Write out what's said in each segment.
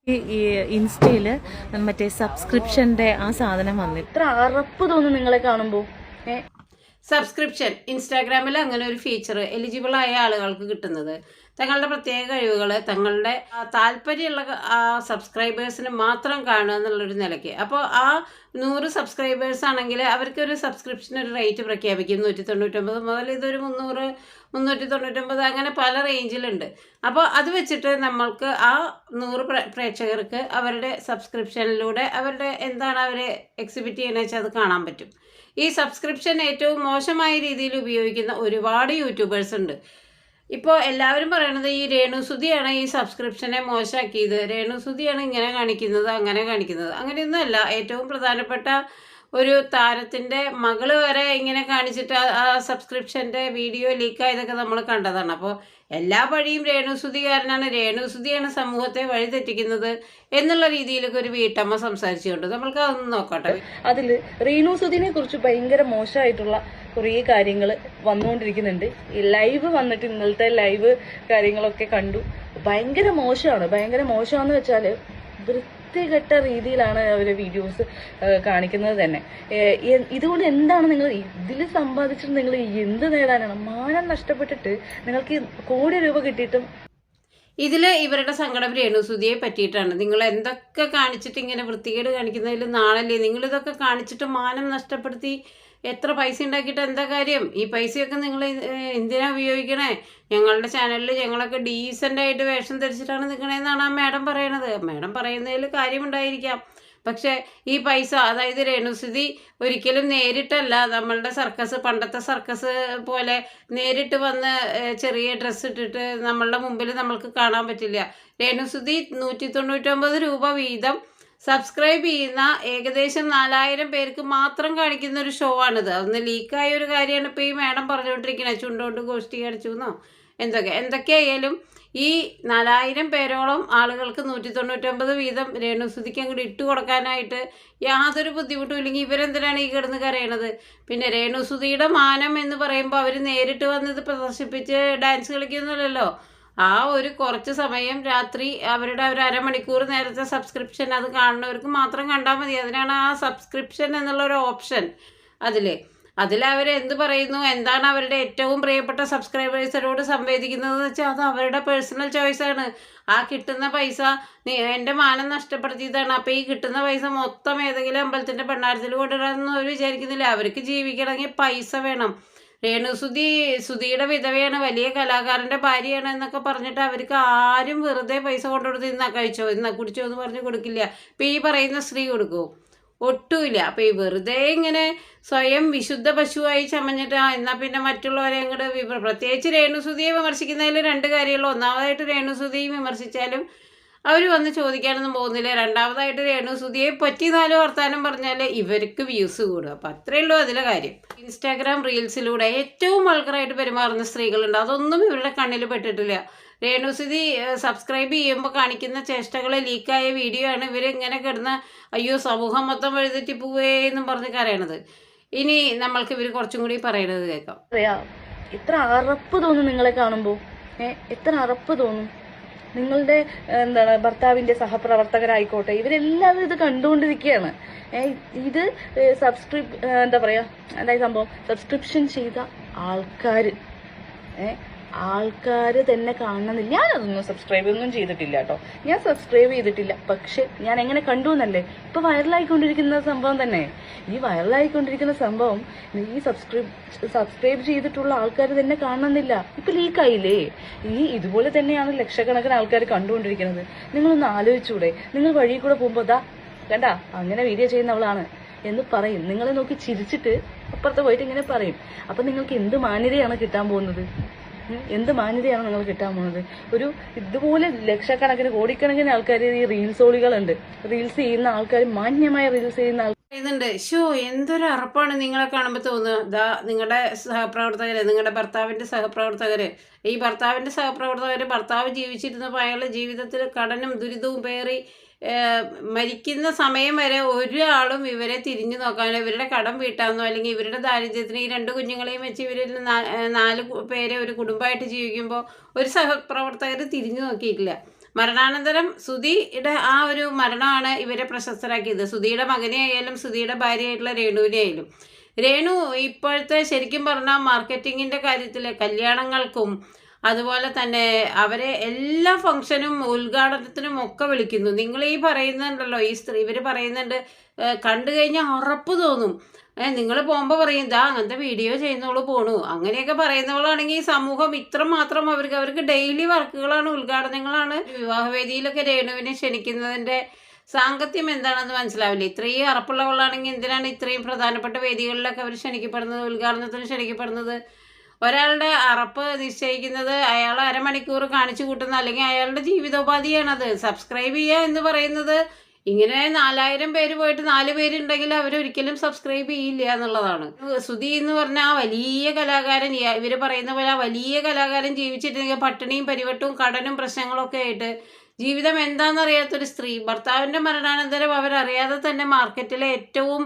ഈ ഇൻസ്റ്റയിൽ മറ്റേ സബ്സ്ക്രിപ്ഷൻ്റെ ആ സാധനം വന്നിട്ട് ഇത്ര അറപ്പ് തോന്നും നിങ്ങളെ കാണുമ്പോൾ. സബ്സ്ക്രിപ്ഷൻ ഇൻസ്റ്റാഗ്രാമിൽ അങ്ങനെ ഒരു ഫീച്ചർ എലിജിബിൾ ആയ ആളുകൾക്ക് കിട്ടുന്നത് തങ്ങളുടെ പ്രത്യേക കഴിവുകൾ തങ്ങളുടെ താല്പര്യമുള്ള സബ്സ്ക്രൈബേഴ്സിന് മാത്രം കാണുക എന്നുള്ളൊരു നിലയ്ക്ക്. അപ്പോൾ ആ 100 സബ്സ്ക്രൈബേഴ്സ് ആണെങ്കിൽ അവർക്കൊരു സബ്സ്ക്രിപ്ഷൻ ഒരു റേറ്റ് പ്രഖ്യാപിക്കും. 199 മുതൽ ഇതൊരു 300, 399 അങ്ങനെ പല റേഞ്ചിലുണ്ട്. അപ്പോൾ അത് വെച്ചിട്ട് നമ്മൾക്ക് ആ 100 പ്രേക്ഷകർക്ക് അവരുടെ സബ്സ്ക്രിപ്ഷനിലൂടെ അവരുടെ എന്താണ് അവർ എക്സിബിറ്റ് ചെയ്യുന്നത് വെച്ചാൽ അത് കാണാൻ പറ്റും. ഈ സബ്സ്ക്രിപ്ഷൻ ഏറ്റവും മോശമായ രീതിയിൽ ഉപയോഗിക്കുന്ന ഒരുപാട് യൂട്യൂബേഴ്സ് ഉണ്ട്. ഇപ്പോൾ എല്ലാവരും പറയണത് ഈ രേണുസുതിയാണ് ഈ സബ്സ്ക്രിപ്ഷനെ മോശമാക്കിയത്, രേണുസുതിയാണ് ഇങ്ങനെ കാണിക്കുന്നത് അങ്ങനെ കാണിക്കുന്നത്. അങ്ങനെയൊന്നുമല്ല. ഏറ്റവും പ്രധാനപ്പെട്ട ഒരു താരത്തിൻ്റെ മകള് വരെ ഇങ്ങനെ കാണിച്ചിട്ട് ആ സബ്സ്ക്രിപ്ഷൻ്റെ വീഡിയോ ലീക്കായതൊക്കെ നമ്മൾ കണ്ടതാണ്. അപ്പോൾ എല്ലാ വഴിയും രേണുസുതികാരനാണ്, രേണുസുതിയാണ് സമൂഹത്തെ വഴിതെറ്റിക്കുന്നത് എന്നുള്ള രീതിയിലൊക്കെ ഒരു വീട്ടമ്മ സംസാരിച്ചുകൊണ്ട് നമ്മൾക്ക് അതൊന്ന് നോക്കട്ടെ. അതിൽ റീനുസുദിനെ കുറിച്ച് ഭയങ്കര മോശമായിട്ടുള്ള കുറേ കാര്യങ്ങൾ വന്നുകൊണ്ടിരിക്കുന്നുണ്ട്. ഈ ലൈവ് വന്നിട്ട് ഇന്നലത്തെ ലൈവ് കാര്യങ്ങളൊക്കെ കണ്ടു. ഭയങ്കര മോശമാണ്. ഭയങ്കര മോശമാണെന്ന് വെച്ചാൽ വൃത്തികെട്ട രീതിയിലാണ് അവർ വീഡിയോസ് കാണിക്കുന്നത് തന്നെ. ഇതുകൊണ്ട് എന്താണ് നിങ്ങൾ ഇതിൽ സമ്പാദിച്ചിട്ട് നിങ്ങൾ എന്ത് നേടാനാണ്? മാനം നഷ്ടപ്പെട്ടിട്ട് നിങ്ങൾക്ക് കോടി രൂപ കിട്ടിയിട്ടും. ഇതിൽ ഇവരുടെ സങ്കടം രേണുസുതിയെ പറ്റിയിട്ടാണ്. നിങ്ങൾ എന്തൊക്കെ കാണിച്ചിട്ട് ഇങ്ങനെ വൃത്തികേട് കാണിക്കുന്നതിൽ നാളല്ലേ നിങ്ങളിതൊക്കെ കാണിച്ചിട്ട് മാനം നഷ്ടപ്പെടുത്തി എത്ര പൈസ ഉണ്ടാക്കിയിട്ട് എന്താ കാര്യം? ഈ പൈസയൊക്കെ നിങ്ങൾ എന്തിനാ ഉപയോഗിക്കണേ? ഞങ്ങളുടെ ചാനലിൽ ഞങ്ങളൊക്കെ ഡീസൻ്റായിട്ട് വേഷം ധരിച്ചിട്ടാണ് നിൽക്കണേന്നാണ് ആ മാഡം പറയണത്. മാഡം പറയുന്നതിൽ കാര്യമുണ്ടായിരിക്കാം. പക്ഷേ ഈ പൈസ, അതായത് രേണുസുതി ഒരിക്കലും നേരിട്ടല്ല നമ്മളുടെ സർക്കസ്, പണ്ടത്തെ സർക്കസ് പോലെ നേരിട്ട് വന്ന് ചെറിയ ഡ്രസ്സ് ഇട്ടിട്ട് നമ്മളുടെ മുമ്പിൽ നമ്മൾക്ക് കാണാൻ പറ്റില്ല. രേണുസുതി 199 രൂപ വീതം സബ്സ്ക്രൈബ് ചെയ്യുന്ന ഏകദേശം 4000 പേർക്ക് മാത്രം കാണിക്കുന്ന ഒരു ഷോ ആണിത്. അതൊന്ന് ലീക്കായ ഒരു കാര്യമാണ് ഇപ്പോൾ ഈ മാഡം പറഞ്ഞുകൊണ്ടിരിക്കുന്നത്. ചുണ്ടോണ്ട് ഗോഷ്ടി കാണിച്ചു എന്നോ എന്തൊക്കെയായാലും ഈ 4000 പേരോളം ആളുകൾക്ക് 199 വീതം രേണുസുതിക്ക് അങ്ങോട്ട് ഇട്ട് കൊടുക്കാനായിട്ട് യാതൊരു ബുദ്ധിമുട്ടും ഇല്ലെങ്കിൽ ഇവരെന്തിനാണ് ഈ കിടന്ന് കരയണത്? പിന്നെ രേണുസുതിയുടെ മാനം എന്ന് പറയുമ്പോൾ അവർ നേരിട്ട് വന്നത് പ്രദർശിപ്പിച്ച് ഡാൻസ് കളിക്കുന്നില്ലല്ലോ. ആ ഒരു കുറച്ച് സമയം രാത്രി അവരുടെ ഒരു അരമണിക്കൂർ നേരത്തെ സബ്സ്ക്രിപ്ഷൻ അത് കാണുന്നവർക്ക് മാത്രം കണ്ടാൽ മതി. അതിനാണ് ആ സബ്സ്ക്രിപ്ഷൻ എന്നുള്ളൊരു ഓപ്ഷൻ. അതിലവർ എന്ത് പറയുന്നു, എന്താണ് അവരുടെ ഏറ്റവും പ്രിയപ്പെട്ട സബ്സ്ക്രൈബേഴ്സിനോട് സംവേദിക്കുന്നതെന്ന് വെച്ചാൽ അത് അവരുടെ പേഴ്സണൽ ചോയ്സാണ്. ആ കിട്ടുന്ന പൈസ എൻ്റെ മാനം നഷ്ടപ്പെടുത്തിയതാണ്. അപ്പോൾ ഈ കിട്ടുന്ന പൈസ മൊത്തം ഏതെങ്കിലും അമ്പലത്തിൻ്റെ ഭണ്ഡാരത്തിൽ കൊണ്ടുവരാമെന്ന് അവർ വിചാരിക്കുന്നില്ല. അവർക്ക് ജീവിക്കണമെങ്കിൽ പൈസ വേണം. സുധിയുടെ വിധവയാണ്, വലിയ കലാകാരൻ്റെ ഭാര്യയാണ് എന്നൊക്കെ പറഞ്ഞിട്ട് അവർക്ക് ആരും വെറുതെ പൈസ കൊണ്ടുകൊടുത്ത് ഇന്നാ കഴിച്ചോ ഇന്നാ കുടിച്ചോ എന്ന് പറഞ്ഞ് കൊടുക്കില്ല. ഇപ്പം ഈ പറയുന്ന സ്ത്രീ കൊടുക്കുമോ? ഒട്ടുമില്ല. അപ്പോൾ ഈ വെറുതെ ഇങ്ങനെ സ്വയം വിശുദ്ധ പശുവായി ചമഞ്ഞിട്ട് എന്നാൽ പിന്നെ മറ്റുള്ളവരെ അങ്ങോട്ട് പ്രത്യേകിച്ച് രേണുസുതിയെ വിമർശിക്കുന്നതിൽ 2 കാര്യമുള്ളൂ. ഒന്നാമതായിട്ട് രേണുസുതിയെ വിമർശിച്ചാലും അവർ വന്ന് ചോദിക്കാനൊന്നും പോകുന്നില്ല. രണ്ടാമതായിട്ട് രേണുസുതിയെ പറ്റി 4 വർത്താനം പറഞ്ഞാൽ ഇവർക്ക് വ്യൂസ് കൂടും. അപ്പം അത്രയേ ഉള്ളൂ അതിലെ കാര്യം. ഇൻസ്റ്റാഗ്രാം റീൽസിലൂടെ ഏറ്റവും വൾഗറായിട്ട് പെരുമാറുന്ന സ്ത്രീകളുണ്ട്. അതൊന്നും ഇവരുടെ കണ്ണിൽ പെട്ടിട്ടില്ല. രേണുസുതി സബ്സ്ക്രൈബ് ചെയ്യുമ്പോൾ കാണിക്കുന്ന ചേഷ്ടകൾ ലീക്കായ വീഡിയോ ആണ് ഇവരിങ്ങനെ കിടന്ന് അയ്യോ സമൂഹം മൊത്തം വഴുതെറ്റി പോവേന്നും പറഞ്ഞ് കരയണത്. ഇനി നമ്മൾക്ക് ഇവർ കുറച്ചും കൂടി പറയണത് കേൾക്കാം. ഇത്ര അറപ്പ് തോന്നും നിങ്ങളെ കാണുമ്പോൾ. എത്ര അറപ്പ് തോന്നും. നിങ്ങളുടെ എന്താണ് ഭർത്താവിൻ്റെ സഹപ്രവർത്തകരായിക്കോട്ടെ ഇവരെല്ലാവരും ഇത് കണ്ടുകൊണ്ടിരിക്കുകയാണ്. ഇത് എന്താ പറയുക, അതായത് സംഭവം സബ്സ്ക്രിപ്ഷൻ ചെയ്ത ആൾക്കാർ തന്നെ കാണണമെന്നില്ല. ഞാനതൊന്നും സബ്സ്ക്രൈബ് ഒന്നും ചെയ്തിട്ടില്ല കേട്ടോ. ഞാൻ സബ്സ്ക്രൈബ് ചെയ്തിട്ടില്ല. പക്ഷെ ഞാൻ എങ്ങനെ കണ്ടു എന്നല്ലേ ഇപ്പൊ വൈറലായിക്കൊണ്ടിരിക്കുന്ന സംഭവം തന്നെ. ഈ വൈറലായിക്കൊണ്ടിരിക്കുന്ന സംഭവം ഈ സബ്സ്ക്രൈബ് ചെയ്തിട്ടുള്ള ആൾക്കാർ തന്നെ കാണണമെന്നില്ല. ഇപ്പൊ ലീക്കായില്ലേ? ഇതുപോലെ തന്നെയാണ് ലക്ഷക്കണക്കിന് ആൾക്കാർ കണ്ടുകൊണ്ടിരിക്കുന്നത്. നിങ്ങളൊന്ന് ആലോചിച്ചൂടെ? നിങ്ങൾ വഴി കൂടെ പോകുമ്പോൾ കണ്ടാ അങ്ങനെ വീഡിയോ ചെയ്യുന്നവളാണ് എന്ന് പറയും. നിങ്ങളെ നോക്കി ചിരിച്ചിട്ട് അപ്പുറത്ത് പോയിട്ട് ഇങ്ങനെ പറയും. അപ്പൊ നിങ്ങൾക്ക് എന്ത് മാന്യതയാണ് കിട്ടാൻ പോകുന്നത്? എന്ത് മാന്യതയാണ് നിങ്ങൾ കിട്ടാൻ പോകുന്നത്? ഒരു ഇതുപോലെ ലക്ഷക്കണക്കിന് കോടിക്കണക്കിന് ആൾക്കാർ ഈ റീൽസോളികളുണ്ട്. റീൽസ് ചെയ്യുന്ന ആൾക്കാർ, മാന്യമായ റീൽസ് ചെയ്യുന്ന ആൾക്കാർ പറയുന്നുണ്ട്. എന്തൊരു അറപ്പാണ് നിങ്ങളെ കാണുമ്പോൾ തോന്നുക. നിങ്ങളുടെ സഹപ്രവർത്തകര്, നിങ്ങളുടെ ഭർത്താവിൻ്റെ സഹപ്രവർത്തകര്, ഈ ഭർത്താവിൻ്റെ സഹപ്രവർത്തകര് ഭർത്താവ് ജീവിച്ചിരുന്നപ്പോൾ അയാളുടെ ജീവിതത്തിൽ കടനും ദുരിതവും പേറി മരിക്കുന്ന സമയം വരെ ഒരാളും ഇവരെ തിരിഞ്ഞു നോക്കാനോ ഇവരുടെ കടം വീട്ടാമെന്നോ അല്ലെങ്കിൽ ഇവരുടെ ദാരിദ്ര്യത്തിന് ഈ 2 കുഞ്ഞുങ്ങളെയും വെച്ച് ഇവരിൽ 4 പേരെ ഒരു കുടുംബമായിട്ട് ജീവിക്കുമ്പോൾ ഒരു സഹപ്രവർത്തകർ തിരിഞ്ഞു നോക്കിയിട്ടില്ല. മരണാനന്തരം സുധിയുടെ ആ ഒരു മരണമാണ് ഇവരെ പ്രശസ്തരാക്കിയത്. സുധിയുടെ മകനെ ആയാലും സുധിയുടെ ഭാര്യയായിട്ടുള്ള രേണുവിനെ ആയാലും. രേണു ഇപ്പോഴത്തെ ശരിക്കും പറഞ്ഞാൽ മാർക്കറ്റിങ്ങിൻ്റെ കാര്യത്തിൽ കല്യാണങ്ങൾക്കും അതുപോലെ തന്നെ അവരെ എല്ലാ ഫംഗ്ഷനും ഉദ്ഘാടനത്തിനും ഒക്കെ വിളിക്കുന്നു. നിങ്ങൾ ഈ പറയുന്നുണ്ടല്ലോ, ഈ സ്ത്രീ ഇവർ പറയുന്നുണ്ട്, കണ്ടു കഴിഞ്ഞാൽ ഉറപ്പ് തോന്നും. നിങ്ങൾ പോകുമ്പോൾ പറയും ദാ അങ്ങനത്തെ വീഡിയോ ചെയ്യുന്നവള് പോണു, അങ്ങനെയൊക്കെ പറയുന്നവളാണെങ്കിൽ ഈ സമൂഹം ഇത്രമാത്രം അവർക്ക് ഡെയിലി വർക്കുകളാണ്, ഉദ്ഘാടനങ്ങളാണ്. വിവാഹവേദിയിലൊക്കെ രേണുവിനെ ക്ഷണിക്കുന്നതിൻ്റെ സാങ്കത്യം എന്താണെന്ന് മനസ്സിലാവില്ല. ഇത്രയും അറപ്പുള്ളവളാണെങ്കിൽ എന്തിനാണ് ഇത്രയും പ്രധാനപ്പെട്ട വേദികളിലൊക്കെ അവർ ക്ഷണിക്കപ്പെടുന്നത്, ഉദ്ഘാടനത്തിന് ക്ഷണിക്കപ്പെടുന്നത്? ഒരാളുടെ അറപ്പ് നിശ്ചയിക്കുന്നത് അയാൾ അരമണിക്കൂർ കാണിച്ചു കൂട്ടുന്ന അല്ലെങ്കിൽ അയാളുടെ ജീവിതോപാധിയാണത്. സബ്സ്ക്രൈബ് ചെയ്യുക എന്ന് പറയുന്നത് ഇങ്ങനെ 4000 പേര് പോയിട്ട് 4 പേരുണ്ടെങ്കിൽ അവരൊരിക്കലും സബ്സ്ക്രൈബ് ചെയ്യില്ല എന്നുള്ളതാണ്. സുധി എന്ന് പറഞ്ഞാൽ ആ വലിയ കലാകാരൻ, ഇവർ പറയുന്ന പോലെ ആ വലിയ കലാകാരൻ ജീവിച്ചിട്ടുണ്ടെങ്കിൽ പട്ടിണിയും പരിവട്ടവും കടനും പ്രശ്നങ്ങളൊക്കെ ആയിട്ട് ജീവിതം എന്താണെന്നറിയാത്തൊരു സ്ത്രീ, ഭർത്താവിൻ്റെ മരണാനന്തരം അവരറിയാതെ തന്നെ മാർക്കറ്റിലെ ഏറ്റവും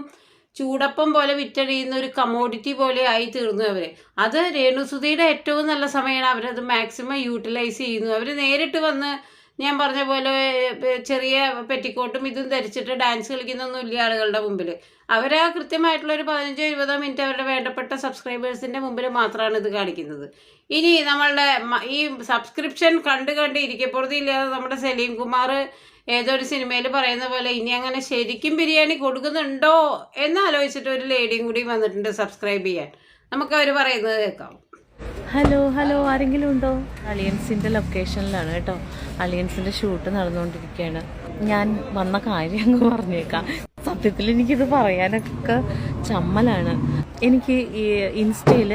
ചൂടപ്പം പോലെ വിറ്റഴിയുന്ന ഒരു കമോഡിറ്റി പോലെ ആയി തീർന്നു അവർ. അത് രേണുസുധിയുടെ ഏറ്റവും നല്ല സമയമാണ്. അവരത് മാക്സിമം യൂട്ടിലൈസ് ചെയ്യുന്നു. അവർ നേരിട്ട് വന്ന് ഞാൻ പറഞ്ഞ പോലെ ചെറിയ പെറ്റിക്കോട്ടും ഇതും ധരിച്ചിട്ട് ഡാൻസ് കളിക്കുന്നൊന്നും ഇല്ല ആളുകളുടെ മുമ്പിൽ. അവർ ആ കൃത്യമായിട്ടുള്ളൊരു 15-20 മിനിറ്റ് അവരുടെ വേണ്ടപ്പെട്ട സബ്സ്ക്രൈബേഴ്സിൻ്റെ മുമ്പിൽ മാത്രമാണ് ഇത് കാണിക്കുന്നത്. ഇനി നമ്മളുടെ ഈ സബ്സ്ക്രിപ്ഷൻ കണ്ട് ഇരിക്കപ്പുറത്തില്ലാതെ നമ്മുടെ സലീം കുമാർ ഏതൊരു സിനിമയിൽ പറയുന്ന പോലെ ഇനി അങ്ങനെ ശരിക്കും ബിരിയാണി കൊടുക്കുന്നുണ്ടോ എന്നാലോചിച്ചിട്ട് ഒരു ലേഡിയും കൂടി വന്നിട്ടുണ്ട് സബ്സ്ക്രൈബ് ചെയ്യാൻ. നമുക്ക് അവർ പറയുന്നത് കേൾക്കാം. ഹലോ, ആരെങ്കിലും ഉണ്ടോ? അലിയൻസിൻ്റെ ലൊക്കേഷനിലാണ് കേട്ടോ. അലിയൻസിൻ്റെ ഷൂട്ട് നടന്നുകൊണ്ടിരിക്കുകയാണ്. ഞാൻ വന്ന കാര്യം അങ്ങ് പറഞ്ഞേക്കാം. സത്യത്തിൽ എനിക്കിത് പറയാനൊക്കെ ചമ്മലാണ്. എനിക്ക് ഈ ഇൻസ്റ്റയിൽ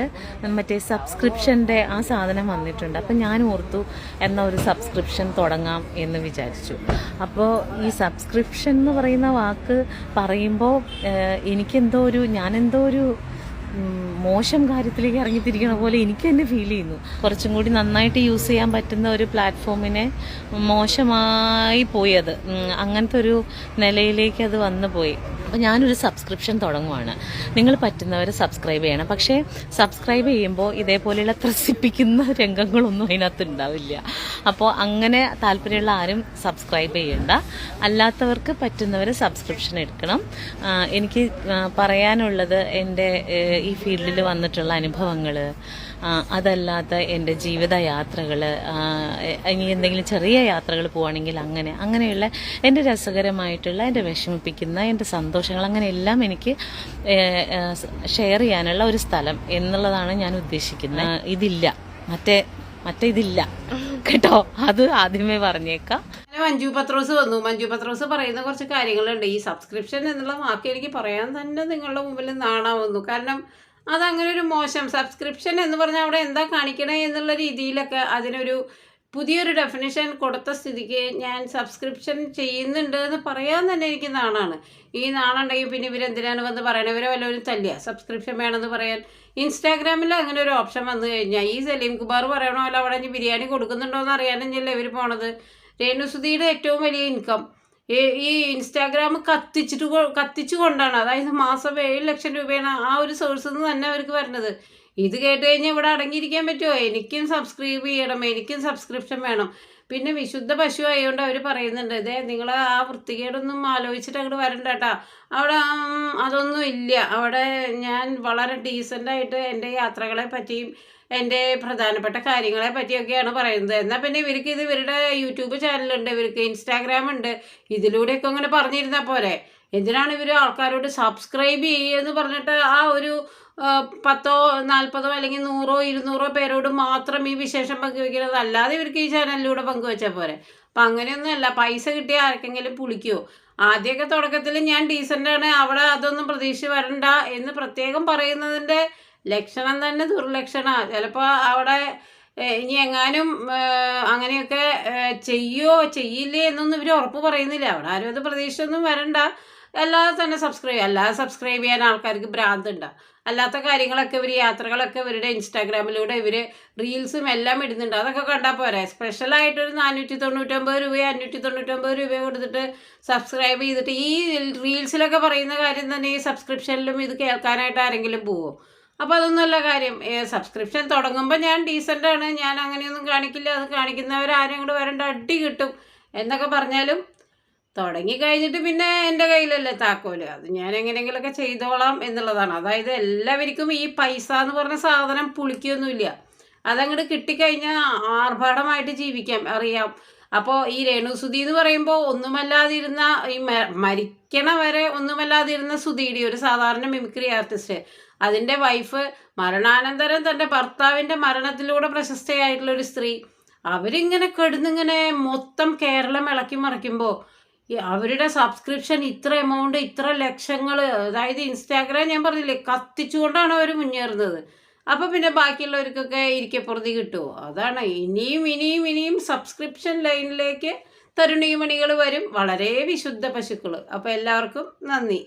മറ്റേ സബ്സ്ക്രിപ്ഷൻ്റെ ആ സാധനം വന്നിട്ടുണ്ട്. അപ്പം ഞാൻ ഓർത്തു എന്നാൽ ഒരു സബ്സ്ക്രിപ്ഷൻ തുടങ്ങാം എന്ന് വിചാരിച്ചു. അപ്പോൾ ഈ സബ്സ്ക്രിപ്ഷൻ എന്ന് പറയുന്ന വാക്ക് പറയുമ്പോൾ ഞാനെന്തോ ഒരു മോശം കാര്യത്തിലേക്ക് ഇറങ്ങിത്തിരിക്കണ പോലെ എനിക്ക് തന്നെ ഫീൽ ചെയ്യുന്നു. കുറച്ചും കൂടി നന്നായിട്ട് യൂസ് ചെയ്യാൻ പറ്റുന്ന ഒരു പ്ലാറ്റ്ഫോമിനെ മോശമായി പോയി. അത് അങ്ങനത്തെ ഒരു നിലയിലേക്ക് അത് വന്നു പോയി. അപ്പോൾ ഞാനൊരു സബ്സ്ക്രിപ്ഷൻ തുടങ്ങുവാണ്. നിങ്ങൾ പറ്റുന്നവർ സബ്സ്ക്രൈബ് ചെയ്യണം. പക്ഷേ സബ്സ്ക്രൈബ് ചെയ്യുമ്പോൾ ഇതേപോലെയുള്ള ത്രസിപ്പിക്കുന്ന രംഗങ്ങളൊന്നും അതിനകത്ത് ഉണ്ടാവില്ല. അപ്പോൾ അങ്ങനെ താല്പര്യമുള്ള ആരും സബ്സ്ക്രൈബ് ചെയ്യണ്ട. അല്ലാത്തവർക്ക് പറ്റുന്നവർ സബ്സ്ക്രിപ്ഷൻ എടുക്കണം. എനിക്ക് പറയാനുള്ളത് എൻ്റെ ഈ ഫീൽഡിൽ വന്നിട്ടുള്ള അനുഭവങ്ങൾ, അതല്ലാത്ത എൻ്റെ ജീവിതയാത്രകൾ, ഇനി എന്തെങ്കിലും ചെറിയ യാത്രകൾ പോവുകയാണെങ്കിൽ അങ്ങനെയുള്ള എൻ്റെ രസകരമായിട്ടുള്ള, എൻ്റെ വിഷമിപ്പിക്കുന്ന, എൻ്റെ സന്തോഷങ്ങൾ, അങ്ങനെയെല്ലാം എനിക്ക് ഷെയർ ചെയ്യാനുള്ള ഒരു സ്ഥലം എന്നുള്ളതാണ് ഞാൻ ഉദ്ദേശിക്കുന്നത്. ഇതില്ല, ഇതില്ല കേട്ടോ, അത് ആദ്യമേ പറഞ്ഞേക്കാം. മഞ്ജു പത്രോസ് വന്നു. മഞ്ജു പത്രോസ് പറയുന്ന കുറച്ച് കാര്യങ്ങളുണ്ട്. ഈ സബ്സ്ക്രിപ്ഷൻ എന്നുള്ള വാക്ക് എനിക്ക് പറയാൻ തന്നെ നിങ്ങളുടെ മുമ്പിൽ നാണാവുന്നു. കാരണം അതങ്ങനെ ഒരു മോശം സബ്സ്ക്രിപ്ഷൻ എന്ന് പറഞ്ഞാൽ അവിടെ എന്താ കാണിക്കണേ എന്നുള്ള രീതിയിലൊക്കെ അതിനൊരു പുതിയൊരു ഡെഫിനിഷൻ കൊടുത്ത സ്ഥിതിക്ക് ഞാൻ സബ്സ്ക്രിപ്ഷൻ ചെയ്യുന്നുണ്ട് എന്ന് പറയാൻ തന്നെ എനിക്ക് നാണാണ്. ഈ നാണുണ്ടെങ്കിൽ പിന്നെ ഇവരെന്തിനാണ് വന്ന് പറയണത്? ഇവരെ വല്ലവരും തല്ലിയ സബ്സ്ക്രിപ്ഷൻ വേണമെന്ന് പറയാൻ? ഇൻസ്റ്റാഗ്രാമിൽ അങ്ങനെ ഒരു ഓപ്ഷൻ വന്നു കഴിഞ്ഞാൽ ഈ സലീം കുമാർ പറയണ പോലെ അവിടെ ഇനി ബിരിയാണി കൊടുക്കുന്നുണ്ടോ എന്ന് അറിയാനല്ലേ ഇവർ പോണത്. രേണുസുധിയുടെ ഏറ്റവും വലിയ ഇൻകം ഈ ഇൻസ്റ്റാഗ്രാം കത്തിച്ചു കൊണ്ടാണ്. അതായത് മാസം 7 ലക്ഷം രൂപയാണ് ആ ഒരു സോഴ്സിൽ നിന്ന് തന്നെ അവർക്ക് വരുന്നത്. ഇത് കേട്ട് കഴിഞ്ഞാൽ ഇവിടെ അടങ്ങിയിരിക്കാൻ പറ്റുമോ? എനിക്കും സബ്സ്ക്രൈബ് ചെയ്യണം, എനിക്കും സബ്സ്ക്രിപ്ഷൻ വേണം. പിന്നെ വിശുദ്ധ പശു ആയതുകൊണ്ട് അവർ പറയുന്നുണ്ട്, ഇതേ നിങ്ങൾ ആ വൃത്തികേടൊന്നും ആലോചിച്ചിട്ട് അങ്ങോട്ട് വരണ്ട കേട്ടോ, അവിടെ അതൊന്നും ഇല്ല. അവിടെ ഞാൻ വളരെ ഡീസൻ്റായിട്ട് എൻ്റെ യാത്രകളെ പറ്റിയും എൻ്റെ പ്രധാനപ്പെട്ട കാര്യങ്ങളെ പറ്റിയൊക്കെയാണ് പറയുന്നത്. എന്നാൽ പിന്നെ ഇവർക്ക് ഇവരുടെ യൂട്യൂബ് ചാനലുണ്ട്, ഇവർക്ക് ഇൻസ്റ്റാഗ്രാം ഉണ്ട്, ഇതിലൂടെയൊക്കെ അങ്ങനെ പറഞ്ഞിരുന്നാൽ പോരെ? എന്തിനാണ് ഇവർ ആൾക്കാരോട് സബ്സ്ക്രൈബ് ചെയ്യുകയെന്ന് പറഞ്ഞിട്ട് ആ ഒരു 10, 40 അല്ലെങ്കിൽ 100, 200 പേരോട് മാത്രം ഈ വിശേഷം പങ്കുവെക്കുന്നത്? അല്ലാതെ ഇവർക്ക് ഈ ചാനലിലൂടെ പങ്കുവെച്ചാൽ പോരെ? അപ്പം അങ്ങനെയൊന്നുമല്ല. പൈസ കിട്ടിയ ആർക്കെങ്കിലും പുളിക്കുമോ? ആദ്യമൊക്കെ തുടക്കത്തിൽ ഞാൻ ഡീസൻ്റാണ്, അവിടെ അതൊന്നും പ്രതീക്ഷിച്ച് വരണ്ട എന്ന് പ്രത്യേകം പറയുന്നതിൻ്റെ ലക്ഷണം തന്നെ ദുർലക്ഷണമാണ്. ചിലപ്പോൾ അവിടെ ഇനി എങ്ങാനും അങ്ങനെയൊക്കെ ചെയ്യില്ലേ എന്നൊന്നും ഇവർ ഉറപ്പ് പറയുന്നില്ല. അവിടെ ആരും അത് പ്രതീക്ഷിച്ചൊന്നും വരണ്ട. അല്ലാതെ തന്നെ സബ്സ്ക്രൈബ് ചെയ്യാൻ ആൾക്കാർക്ക് ഭ്രാന്തുണ്ട. അല്ലാത്ത കാര്യങ്ങളൊക്കെ ഇവർ യാത്രകളൊക്കെ ഇവരുടെ ഇൻസ്റ്റാഗ്രാമിലൂടെ ഇവർ റീൽസും എല്ലാം ഇടുന്നുണ്ട്. അതൊക്കെ കണ്ടാൽ പോരെ? സ്പെഷ്യലായിട്ടൊരു 499 രൂപയോ 599 രൂപയോ കൊടുത്തിട്ട് സബ്സ്ക്രൈബ് ചെയ്തിട്ട് ഈ റീൽസിലൊക്കെ പറയുന്ന കാര്യം തന്നെ ഈ സബ്സ്ക്രിപ്ഷനിലും ഇത് കേൾക്കാനായിട്ട് ആരെങ്കിലും പോവോ? അപ്പോൾ അതൊന്നുമല്ല കാര്യം. സബ്സ്ക്രിപ്ഷൻ തുടങ്ങുമ്പോൾ ഞാൻ ഡീസൻ്റാണ്, ഞാൻ അങ്ങനെയൊന്നും കാണിക്കില്ല, അത് കാണിക്കുന്നവരാരും കൂടെ വരേണ്ട, അടി കിട്ടും എന്നൊക്കെ പറഞ്ഞാലും തുടങ്ങിക്കഴിഞ്ഞിട്ട് പിന്നെ എൻ്റെ കയ്യിലല്ലേ താക്കോല്, അത് ഞാൻ എങ്ങനെയെങ്കിലുമൊക്കെ ചെയ്തോളാം എന്നുള്ളതാണ്. അതായത് എല്ലാവർക്കും ഈ പൈസ എന്ന് പറഞ്ഞ സാധനം പുളിക്കൊന്നുമില്ല, അതങ്ങോട്ട് കിട്ടിക്കഴിഞ്ഞാൽ ആർഭാടമായിട്ട് ജീവിക്കാം, അറിയാം. അപ്പോൾ ഈ രേണുസുതി എന്ന് പറയുമ്പോൾ ഒന്നുമല്ലാതിരുന്ന, ഈ മരിക്കണ വരെ ഒന്നുമല്ലാതിരുന്ന സുധിയുടെ, ഒരു സാധാരണ മിമിക്രി ആർട്ടിസ്റ്റ്, അതിൻ്റെ വൈഫ് മരണാനന്തരം തൻ്റെ ഭർത്താവിൻ്റെ മരണത്തിലൂടെ പ്രശസ്തയായിട്ടുള്ളൊരു സ്ത്രീ, അവരിങ്ങനെ കിടന്നിങ്ങനെ മൊത്തം കേരളം ഇളക്കി മറിക്കുമ്പോൾ അവരുടെ സബ്സ്ക്രിപ്ഷൻ ഇത്ര എമൗണ്ട്, ഇത്ര ലക്ഷങ്ങൾ, അതായത് ഇൻസ്റ്റാഗ്രാം ഞാൻ പറഞ്ഞില്ലേ കത്തിച്ചുകൊണ്ടാണ് അവർ മുന്നേറുന്നത്. അപ്പോൾ പിന്നെ ബാക്കിയുള്ളവർക്കൊക്കെ ഇരിക്കപ്പുറത്ത് കിട്ടുമോ? അതാണ്. ഇനിയും സബ്സ്ക്രിപ്ഷൻ ലൈനിലേക്ക് തരുണീമണികൾ വരും, വളരെ വിശുദ്ധ പശുക്കൾ. അപ്പോൾ എല്ലാവർക്കും നന്ദി.